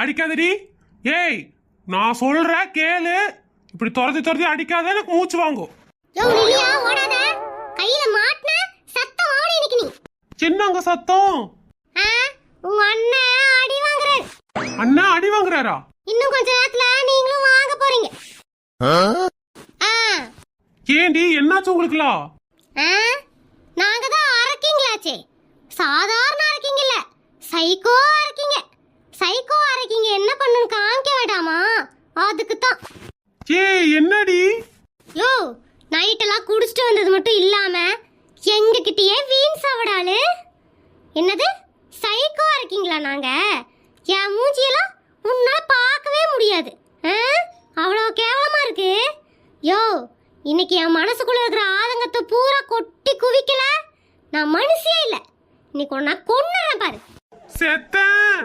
அடிக்காதடி. ஏய், நான் சொல்ற கேளு. இப்படி துரத்தி அடிக்காத, எனக்கு மூச்சு வாங்கும். சின்னங்க சத்தம். அண்ணா அடி வாங்குறாரா? இன்னும் கொஞ்ச நேரத்துல நீங்களும் வாங்க போறீங்க. ஏண்டி, என்னாச்சு உங்களுக்குலாம்? நாங்க தான் அரக்கிங்களாச்சே. சாதாரண அரக்கிங்க இல்ல, சைக்கோ அரக்கிங்க. சைக்கோ அரக்கிங்க என்ன பண்ணுன்னு காமிக்க வேண்டாமா? அதுக்கு தான். என்னடி? யோ, நைட் எல்லாம் குடிச்சிட்டு வந்தது மட்டும் இல்லாம எங்க கிட்டயே வீண் சாவடாலு. என்னது சைக்கோ அரக்கிங்களா? நாங்க என் மூஞ்சியெல்லாம் உன்னால பார்க்கவே முடியாது. அவ்வளோ கேவலமா இருக்கு. யோ, இன்னைக்கு என் மனசுக்குள்ள இருக்கிற ஆதங்கத்தை பூரா கொட்டி குவிக்கல. நான் மனுஷியே இல்ல. இன்னைக்கு நான் கொன்னுறேன் பாரு. செத்தேன்.